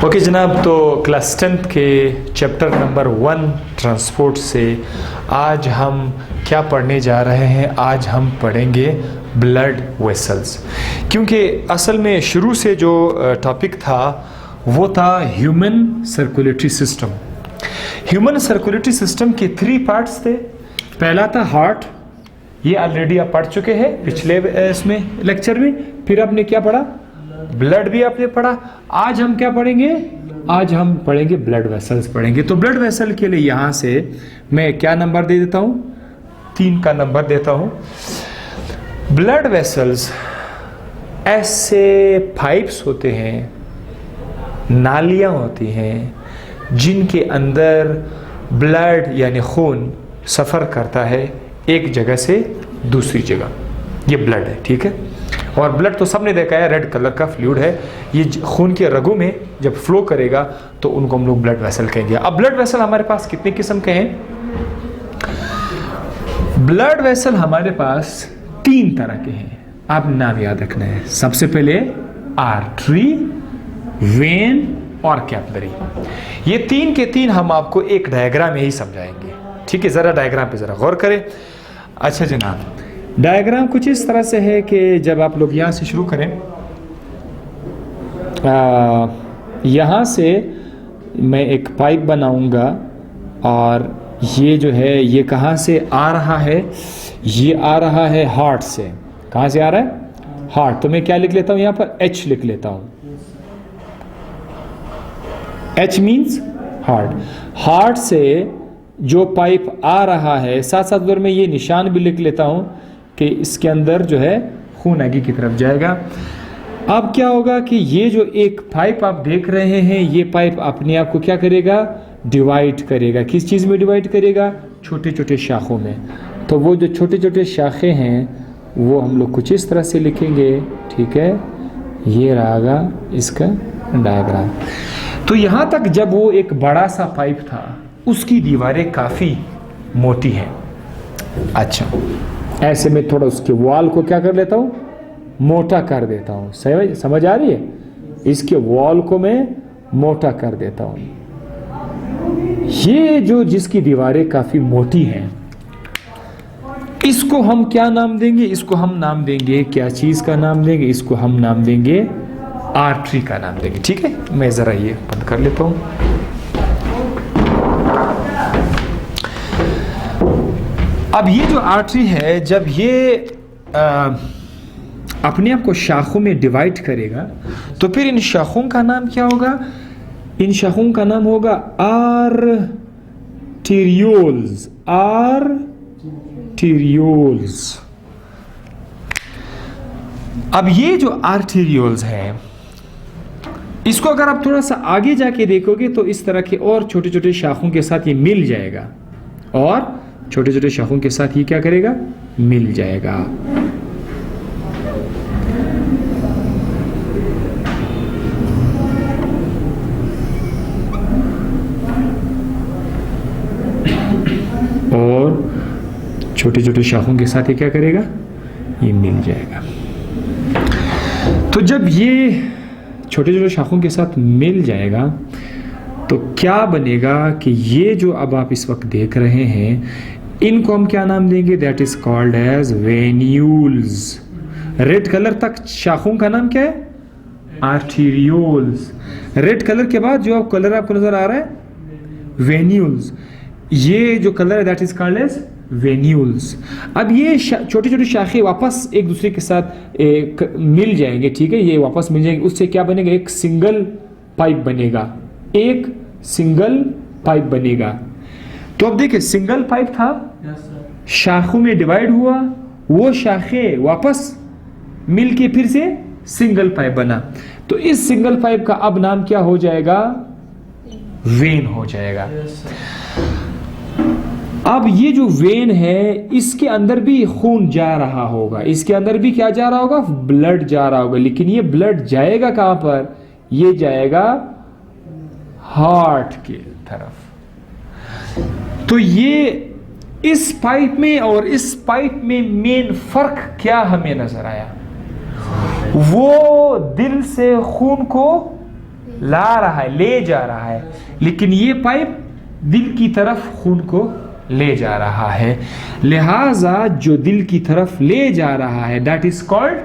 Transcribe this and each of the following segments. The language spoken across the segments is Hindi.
ओके जनाब, तो क्लास 10th के चैप्टर नंबर 1 ट्रांसपोर्ट से आज हम क्या पढ़ने जा रहे हैं। आज हम पढ़ेंगे ब्लड वेसल्स, क्योंकि असल में शुरू से जो टॉपिक था वो था human circulatory system. Human circulatory system के 3 पार्ट्स थे। पहला था हार्ट, ये ऑलरेडी आप पढ़ चुके हैं पिछले इसमें लेक्चर में। फिर आपने क्या पढ़ा? ब्लड भी आपने पढ़ा। आज हम क्या पढ़ेंगे? आज हम पढ़ेंगे ब्लड वेसल्स पढ़ेंगे। तो ब्लड वेसल के लिए यहां से मैं क्या नंबर दे देता हूं? 3 का नंबर देता हूं। ब्लड वेसल्स ऐसे पाइप्स होते हैं, नालियां होती हैं, जिनके अंदर ब्लड यानी खून सफर करता है एक जगह से दूसरी जगह। ये ब्लड है, ठीक है। और ब्लड तो सबने देखा है, रेड कलर का फ्लूइड है। ये खून के रगों में जब फ्लो करेगा तो उनको हम लोग ब्लड वेसल कहेंगे। अब ब्लड वेसल हमारे पास कितने किस्म के हैं? ब्लड वेसल हमारे पास 3 तरह के हैं। आप नाम याद रखना है। सबसे पहले आर्टरी, वेन और कैपिलरी। ये 3 के 3 हम आपको एक डायग्राम में ही समझाएंगे, ठीक है। जरा डायग्राम पे जरा गौर करें। अच्छा जनाब, डायग्राम कुछ इस तरह से है कि जब आप लोग यहाँ से शुरू करें, यहाँ से मैं एक पाइप बनाऊंगा और ये जो है ये कहाँ से आ रहा है? ये आ रहा है हार्ट से। कहाँ से आ रहा है? हार्ट। तो मैं क्या लिख लेता हूँ यहाँ पर? H लिख लेता हूँ। H means heart. हार्ट से जो पाइप आ रहा है, साथ साथ अगर मैं ये निशान भी लिख लेता हूँ कि इसके अंदर जो है खून आगे की तरफ जाएगा। अब क्या होगा कि ये जो एक पाइप आप देख रहे हैं, ये पाइप अपने आप को क्या करेगा? डिवाइड करेगा। किस चीज़ में डिवाइड करेगा? छोटे छोटे शाखों में। तो वो जो छोटे छोटे शाखे हैं वो हम लोग कुछ इस तरह से लिखेंगे, ठीक है। ये रहेगा इसका डायग्राम। तो यहाँ तक जब वो एक बड़ा सा पाइप था, उसकी दीवारें काफ़ी मोटी हैं। अच्छा, ऐसे में थोड़ा उसके वॉल को क्या कर लेता हूँ? मोटा कर देता हूँ। समझ आ रही है? इसके वॉल को मैं मोटा कर देता हूँ। ये जो जिसकी दीवारें काफ़ी मोटी हैं, इसको हम क्या नाम देंगे? इसको हम नाम देंगे, क्या चीज़ का नाम देंगे? इसको हम नाम देंगे आर्टरी का नाम देंगे, ठीक है। मैं ज़रा ये बंद कर लेता हूँ। अब ये जो आर्टरी है, जब ये अपने आप को शाखों में डिवाइड करेगा तो फिर इन शाखों का नाम क्या होगा? इन शाखों का नाम होगा आर्टेरियोल्स। आर्टेरियोल्स। अब ये जो आर्टेरियोल्स हैं, इसको अगर आप थोड़ा सा आगे जाके देखोगे तो इस तरह के और छोटे छोटे शाखों के साथ ये मिल जाएगा, और छोटे छोटे शाखों के साथ ये क्या करेगा? मिल जाएगा। और छोटे छोटे शाखों के साथ ये क्या करेगा? ये मिल जाएगा। तो जब ये छोटे छोटे शाखों के साथ मिल जाएगा तो क्या बनेगा कि ये जो अब आप इस वक्त देख रहे हैं, इनको हम क्या नाम देंगे? That is called as venules. Red colour तक शाखों का नाम क्या है? आर्टेरियोल्स। रेड कलर के बाद जो कलर आपको नजर आ रहा है, वेन्यूल्स। ये जो कलर है that is called as venules. अब ये छोटी छोटी शाखें वापस एक दूसरे के साथ मिल जाएंगे, ठीक है। ये वापस मिल जाएंगे, उससे क्या बनेगा? एक सिंगल पाइप बनेगा। एक सिंगल पाइप बनेगा। तो अब देखिए, सिंगल पाइप था, शाखों में डिवाइड हुआ, वो शाखें वापस मिलके फिर से सिंगल पाइप बना। तो इस सिंगल पाइप का अब नाम क्या हो जाएगा? वेन हो जाएगा। अब ये जो वेन है, इसके अंदर भी खून जा रहा होगा, इसके अंदर भी क्या जा रहा होगा? ब्लड जा रहा होगा। लेकिन ये ब्लड जाएगा कहां पर? ये जाएगा हार्ट की तरफ। तो ये इस पाइप में और इस पाइप में मेन फर्क क्या हमें नजर आया? वो दिल से खून को ला रहा है, ले जा रहा है, लेकिन ये पाइप दिल की तरफ खून को ले जा रहा है। लिहाजा जो दिल की तरफ ले जा रहा है दैट इज कॉल्ड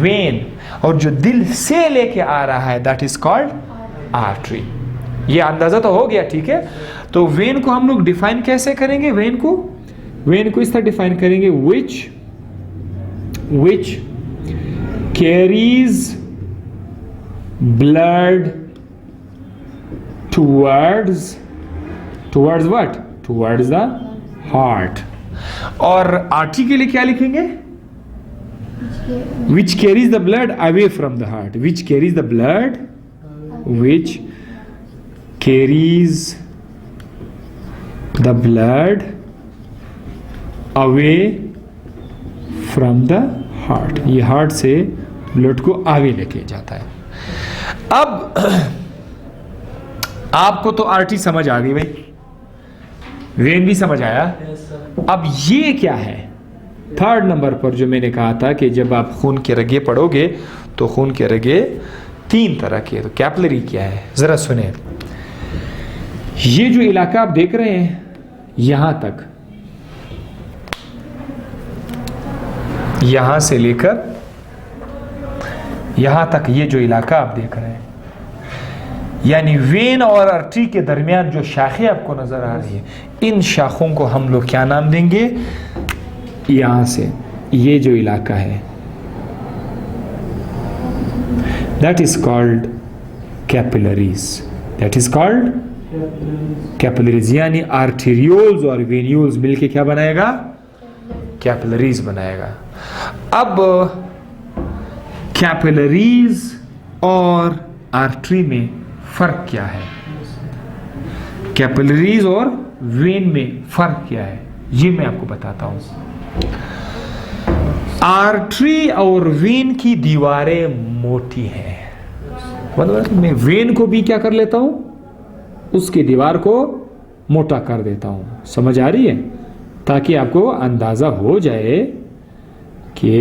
वेन, और जो दिल से लेके आ रहा है दैट इज कॉल्ड आर्टरी। ये अंदाजा तो हो गया, ठीक है। तो वेन को हम लोग डिफाइन कैसे करेंगे? वेन को इस तरह डिफाइन करेंगे, which carries blood towards what? Towards the heart। और आर्टरी के लिए क्या लिखेंगे? which carries the blood away from the heart, which carries the blood away from the heart। ये हार्ट से ब्लड को आगे लेके जाता है। अब आपको तो आर्टरी समझ आ गई भाई, वेन भी समझ आया। अब ये क्या है? थर्ड नंबर पर जो मैंने कहा था कि जब आप खून के रगे पढ़ोगे तो खून के रगे 3 तरह के। तो कैपिलरी क्या है जरा सुने। ये जो इलाका आप देख रहे हैं यहां तक, यहां से लेकर यहां तक, ये जो इलाका आप देख रहे हैं, यानी वेन और आर्टरी के दरमियान जो शाखें आपको नजर आ रही है, इन शाखों को हम लोग क्या नाम देंगे? यहां से ये जो इलाका है that is called capillaries, that is called capillaries. यानी आर्टेरियोल्स और वेन्यूल्स मिलके क्या बनाएगा? कैपिलरीज बनाएगा। अब कैपिलरीज और आर्टरी में फर्क क्या है? कैपिलरीज और वेन में फर्क क्या है ये मैं आपको बताता हूं। आर्टरी और वेन की दीवारें मोटी हैं, मतलब मैं वेन को भी क्या कर लेता हूं, उसकी दीवार को मोटा कर देता हूं। समझ आ रही है? ताकि आपको अंदाजा हो जाए कि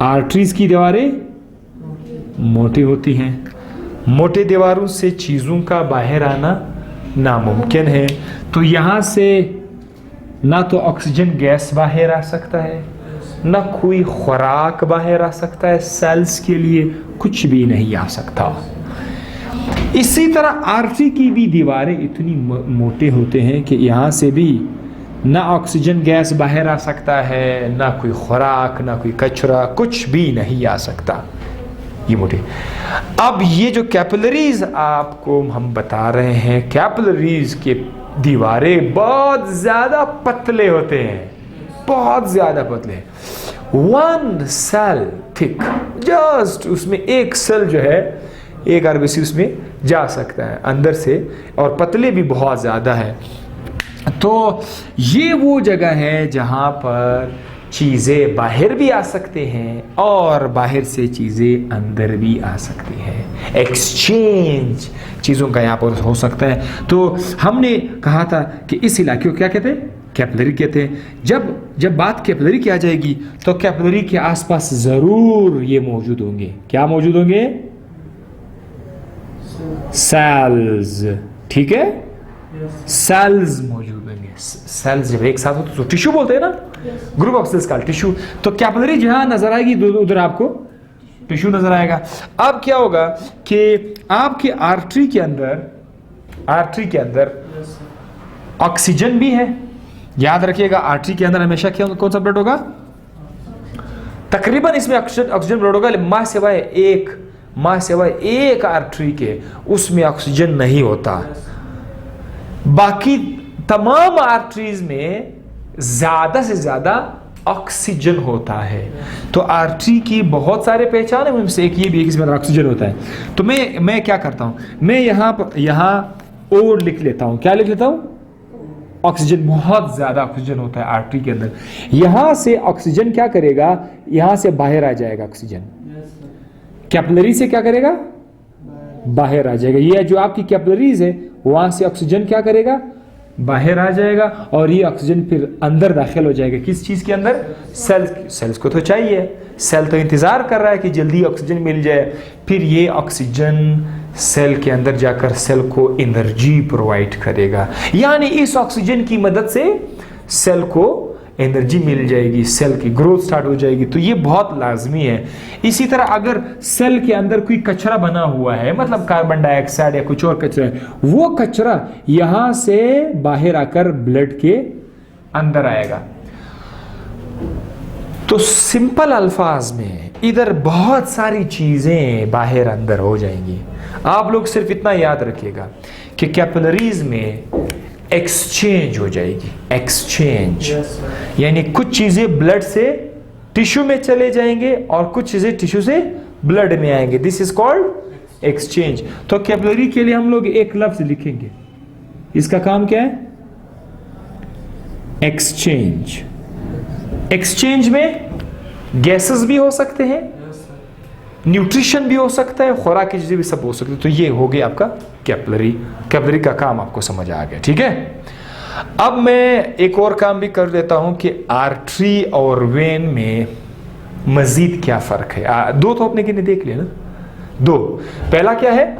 आर्टरीज की दीवारें मोटी होती हैं। मोटे दीवारों से चीजों का बाहर आना नामुमकिन है। तो यहां से ना तो ऑक्सीजन गैस बाहर आ सकता है, ना कोई खुराक बाहर आ सकता है, सेल्स के लिए कुछ भी नहीं आ सकता। इसी तरह आर्टरी की भी दीवारें इतनी मोटे होते हैं कि यहां से भी ना ऑक्सीजन गैस बाहर आ सकता है, ना कोई खुराक, ना कोई कचरा, कुछ भी नहीं आ सकता, ये मोटे। अब ये जो कैपिलरीज आपको हम बता रहे हैं, कैपिलरीज के दीवारें बहुत ज्यादा पतले होते हैं, बहुत ज्यादा पतले। 1 सेल थिक, जस्ट उसमें एक सेल जो है, एक आरबीसी उसमें जा सकता है अंदर से, और पतले भी बहुत ज्यादा है। तो ये वो जगह है जहां पर चीजें बाहर भी आ सकते हैं और बाहर से चीजें अंदर भी आ सकती हैं। एक्सचेंज चीजों का यहाँ पर हो सकता है। तो हमने कहा था कि इस इलाके को क्या कहते हैं? कैपिलरी कहते हैं। जब बात कैपिलरी की आ जाएगी तो कैपिलरी के आसपास जरूर ये मौजूद होंगे। क्या मौजूद होंगे? सेल्स, ठीक है, सेल्स मौजूद होंगे। सेल्स जब एक साथ होते तो टिश्यू बोलते हैं ना, ग्रुप ऑफ सेल्स का टिश्यू। तो कैपिलरी जहां नजर आएगी उधर आपको टिश्यू नजर आएगा। अब क्या होगा कि आपके आर्टरी के अंदर ऑक्सीजन भी है। याद रखिएगा, आर्टरी के अंदर हमेशा कौन सा ब्लड होगा? तकरीबन इसमें ऑक्सीजन ब्लड होगा। मां सिवाय एक आर्टरी के उसमें ऑक्सीजन नहीं होता। बाकी तमाम आर्टरीज में ज्यादा से ज्यादा ऑक्सीजन होता है। तो आर्टरी की बहुत सारे पहचान है, उनमें से एक ये भी है कि इसमें ऑक्सीजन होता है। तो मैं क्या करता हूं, मैं यहां और लिख लेता हूं। क्या लिख लेता हूं? ऑक्सीजन। बहुत ज्यादा ऑक्सीजन होता है आर्टरी के अंदर। यहां से ऑक्सीजन क्या करेगा? यहां से बाहर आ जाएगा ऑक्सीजन। कैपिलरी से क्या करेगा? बाहर आ जाएगा। ये जो आपकी कैपिलरीज है वहां से ऑक्सीजन क्या करेगा? बाहर आ जाएगा और ये ऑक्सीजन फिर अंदर दाखिल हो जाएगा। किस चीज़ के अंदर? सेल्स को तो चाहिए, सेल तो इंतज़ार कर रहा है कि जल्दी ऑक्सीजन मिल जाए। फिर ये ऑक्सीजन सेल के अंदर जाकर सेल को एनर्जी प्रोवाइड करेगा, यानी इस ऑक्सीजन की मदद से सेल को एनर्जी मिल जाएगी, सेल की ग्रोथ स्टार्ट हो जाएगी। तो ये बहुत लाजमी है। इसी तरह अगर सेल के अंदर कोई कचरा बना हुआ है, मतलब कार्बन डाइऑक्साइड या कुछ और कचरा है, वो कचरा यहां से बाहर आकर ब्लड के अंदर आएगा। तो सिंपल अल्फाज में इधर बहुत सारी चीजें बाहर अंदर हो जाएंगी। आप लोग सिर्फ इतना याद रखिएगा कि कैपिलरीज में एक्सचेंज हो जाएगी। एक्सचेंज यानी कुछ चीजें ब्लड से टिश्यू में चले जाएंगे और कुछ चीजें टिश्यू से ब्लड में आएंगे। This is called exchange. तो कैपिलरी के लिए हम लोग एक लफ्ज लिखेंगे, इसका काम क्या है? एक्सचेंज। एक्सचेंज में गैसेस भी हो सकते हैं, न्यूट्रिशन भी हो सकता है, खुराक की चीजें भी सब हो सकती है। तो ये हो गया आपका कैपिलरी। कैपिलरी का काम आपको समझ आ गया, ठीक है। अब मैं एक और काम भी कर देता हूं कि आर्टरी और वेन में मजीद क्या फर्क है। दो तो अपने के लिए देख लिया ना, दो। पहला क्या है?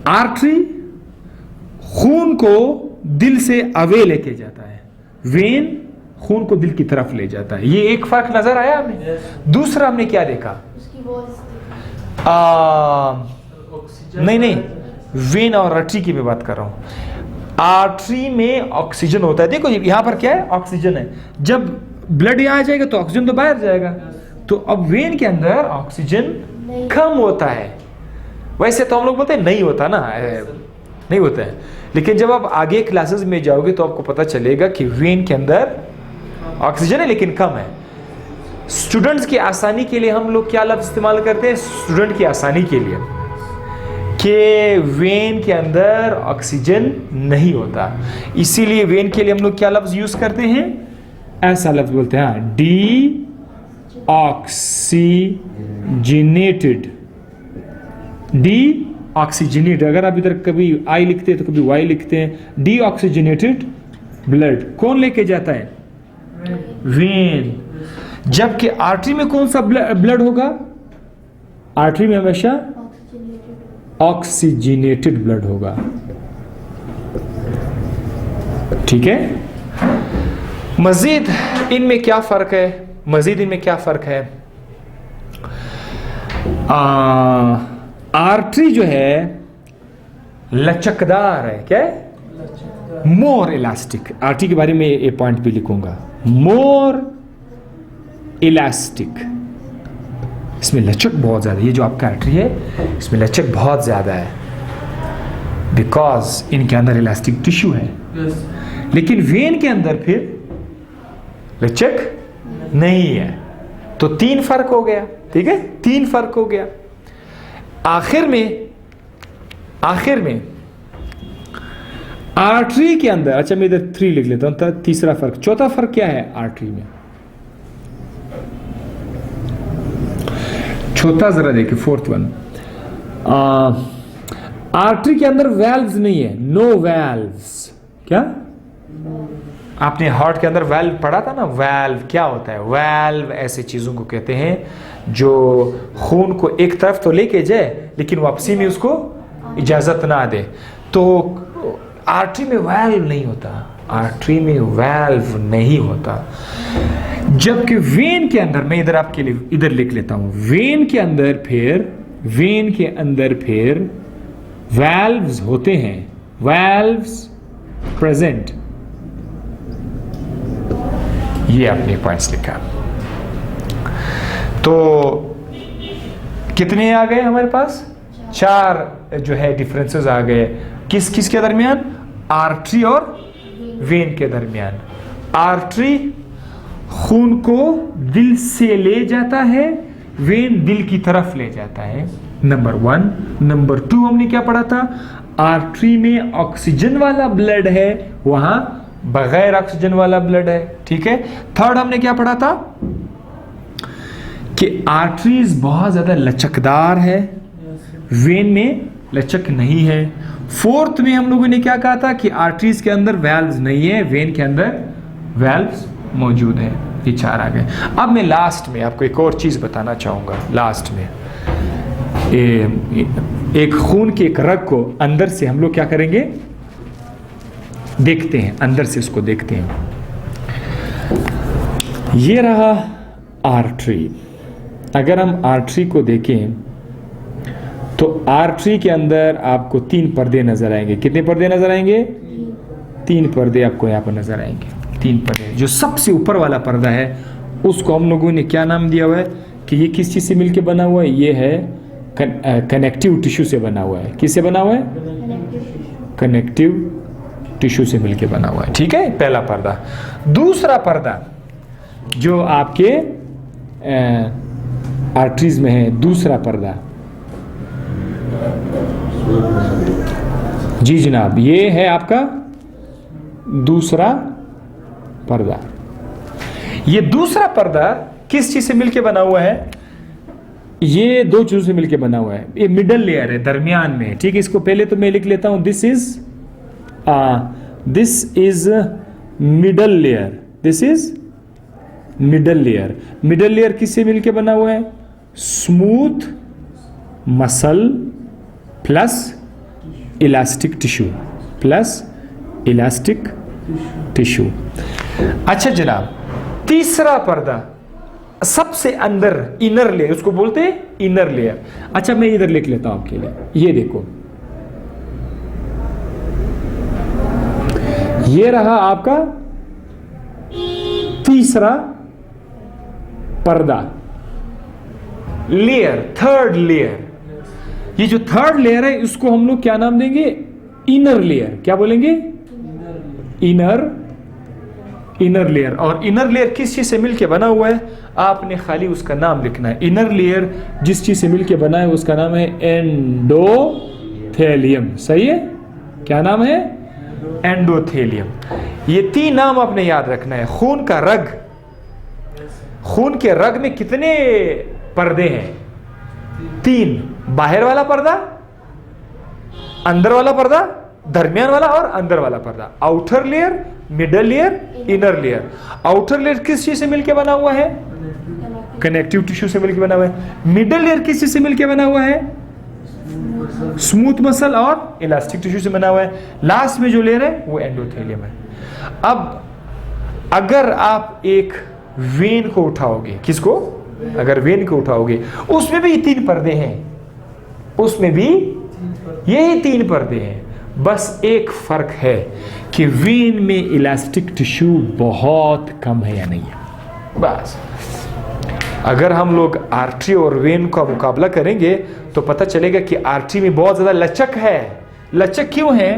आर्टरी खून को दिल से अवे लेके जाता है, वेन खून को दिल की तरफ ले जाता है। ये एक फर्क नजर आया हमें। दूसरा हमने क्या देखा? नहीं, वेन और आर्टरी की मैं बात कर रहा हूं। आर्टरी में ऑक्सीजन होता है, देखो यहां पर क्या है? ऑक्सीजन है। जब ब्लड यहां आ जाएगा तो ऑक्सीजन तो बाहर जाएगा। तो अब वेन के अंदर ऑक्सीजन कम होता है। वैसे तो हम लोग बोलते हैं नहीं होता ना, नहीं होता है, लेकिन जब आप आगे क्लासेस में जाओगे तो आपको पता चलेगा कि वेन के अंदर ऑक्सीजन है लेकिन कम है। स्टूडेंट्स की आसानी के लिए हम लोग क्या लफ्ज इस्तेमाल करते हैं? स्टूडेंट की आसानी के लिए कि वेन के अंदर ऑक्सीजन नहीं होता, इसीलिए वेन के लिए हम लोग क्या लफ्ज यूज करते हैं? ऐसा लफ्ज बोलते हैं, डी ऑक्सीजिनेटेड। D oxygenated. अगर आप इधर कभी आई लिखते हैं तो कभी वाई लिखते हैं। डी ऑक्सीजिनेटेड ब्लड कौन लेके जाता है? वेन। जबकि आर्टरी में कौन सा ब्लड होगा? आर्टरी में हमेशा ऑक्सीजिनेटेड ब्लड होगा, ठीक है। मजीद इनमें क्या फर्क है? मजीद इनमें क्या फर्क है? आर्टरी जो है लचकदार है, क्या है? मोर इलास्टिक। आर्टरी के बारे में ये पॉइंट भी लिखूंगा, मोर इलास्टिक। इसमें लचक बहुत ज्यादा है। ये जो आपका आर्टरी है इसमें लचक बहुत ज्यादा है, बिकॉज इनके अंदर इलास्टिक टिश्यू है। लेकिन वेन के अंदर फिर लचक नहीं है। तो तीन फर्क हो गया, ठीक है, तीन फर्क हो गया। आखिर में आर्टरी के अंदर, अच्छा मैं इधर 3 लिख लेता हूं, तीसरा फर्क। चौथा फर्क क्या है आर्टरी में? चौथा जरा देखिए, 4th वन। आर्टरी के अंदर वैल्व्स नहीं है, नो वैल्व्स। क्या आपने हार्ट के अंदर वैल्व पढ़ा था ना? वैल्व क्या होता है? वैल्व ऐसे चीजों को कहते हैं जो खून को एक तरफ तो लेके जाए लेकिन वापसी में उसको इजाजत ना दे। तो आर्टरी में वैल्व नहीं होता, आर्टरी में वैल्व नहीं होता। जबकि वेन के अंदर, मैं इधर आपके लिए इधर लिख लेता हूं, वेन के अंदर फिर वैल्व्स होते हैं, वैल्व्स प्रेजेंट। ये आपने पॉइंट्स लिखा। तो कितने आ गए हमारे पास? 4 जो है डिफरेंसेस आ गए। किस किस के दरमियान? आर्टरी और वेन के दरमियान। आर्टरी खून को दिल से ले जाता है, वेन दिल की तरफ ले जाता है, नंबर 1। नंबर 2 हमने क्या पढ़ा था? आर्टरी में ऑक्सीजन वाला ब्लड है, वहां बगैर ऑक्सीजन वाला ब्लड है, ठीक है। 3rd हमने क्या पढ़ा था कि आर्टरीज बहुत ज्यादा लचकदार है, वेन में लचक नहीं है। फोर्थ में हम लोगों ने क्या कहा था कि आर्टरीज के अंदर वैल्व्स नहीं है, वेन के अंदर वैल्व्स मौजूद है। ये 4 आ गए। अब मैं लास्ट में आपको एक और चीज़ बताना चाहूँगा। लास्ट में एक खून के एक रग को अंदर से हम लोग क्या करेंगे, देखते हैं, अंदर से इसको देखते हैं। ये रहा आर्टरी। अगर हम आर्टरी को देखें तो आर्टरी के अंदर आपको 3 पर्दे नजर आएंगे। कितने पर्दे नजर आएंगे? 3 पर्दे आपको यहाँ पर नजर आएंगे। 3 पर्दे। जो सबसे ऊपर वाला पर्दा है उसको हम लोगों ने क्या नाम दिया हुआ है कि ये किस चीज से मिलकर बना हुआ है? ये है कनेक्टिव टिश्यू से बना हुआ है। किससे बना हुआ है? कनेक्टिव टिश्यू से मिलकर बना हुआ है। ठीक है, पहला पर्दा। दूसरा पर्दा जो आपके आर्टरीज में है, दूसरा पर्दा, जी जनाब, ये है आपका दूसरा पर्दा। ये दूसरा पर्दा किस चीज से मिलके बना हुआ है? ये 2 चीजों से मिलके बना हुआ है। ये मिडल लेयर है, दरमियान में। ठीक है, इसको पहले तो मैं लिख लेता हूं, this is middle layer. This is middle layer. Middle layer किससे मिलके बना हुआ है? Smooth muscle plus elastic tissue, plus elastic tissue. अच्छा जनाब, तीसरा पर्दा सबसे अंदर, इनर लेयर, उसको बोलते हैं इनर लेयर। अच्छा, मैं इधर लिख लेता हूं आपके लिए। ये देखो, ये रहा आपका तीसरा पर्दा, लेयर, थर्ड लेयर। ये जो थर्ड लेयर है इसको हम लोग क्या नाम देंगे? Inner layer. क्या बोलेंगे? Inner layer. और इनर लेयर किस चीज से मिलके बना हुआ है? आपने खाली उसका नाम लिखना है। इनर लेयर जिस चीज से मिलके बना है उसका नाम है एंडोथेलियम। सही है? क्या नाम है? एंडोथेलियम। ये 3 नाम आपने याद रखना है। खून का रग, खून के रग में कितने पर्दे हैं? 3। बाहर वाला पर्दा, अंदर वाला पर्दा, दरमियान वाला और अंदर वाला पर्दा। Outer layer, middle layer, inner layer. Outer layer किस चीज से मिलकर बना हुआ है? कनेक्टिव टिश्यू से मिलकर बना हुआ है। मिडल लेयर किस चीज से मिलकर बना हुआ है? स्मूथ मसल और इलास्टिक टिश्यू से बना हुआ है। लास्ट में जो लेयर है वो एंडोथेलियम है। अब अगर आप एक वेन को उठाओगे, किसको? अगर वेन को उठाओगे, उसमें भी 3 पर्दे हैं, उसमें भी यही 3 पर्दे हैं। बस एक फर्क है कि वेन में इलास्टिक टिश्यू बहुत कम है या नहीं है, बस। अगर हम लोग आर्टरी और वेन का मुकाबला करेंगे तो पता चलेगा कि आर्टरी में बहुत ज़्यादा लचक है। लचक क्यों है?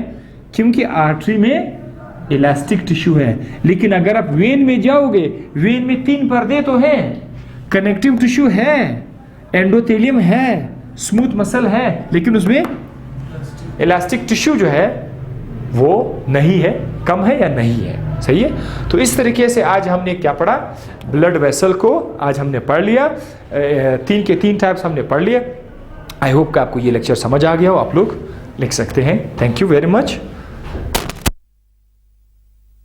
क्योंकि आर्टरी में इलास्टिक टिश्यू है। लेकिन अगर आप वेन में जाओगे, वेन में 3 पर्दे तो हैं, कनेक्टिव टिश्यू है, एंडोथेलियम है, स्मूथ मसल है, लेकिन उसमें इलास्टिक टिश्यू जो है वो नहीं है, कम है या नहीं है। सही है? तो इस तरीके से आज हमने क्या पढ़ा? ब्लड वेसल को आज हमने पढ़ लिया। 3 के 3 टाइप्स हमने पढ़ लिया। आई होप कि आपको ये लेक्चर समझ आ गया हो। आप लोग लिख सकते हैं। Thank you very much.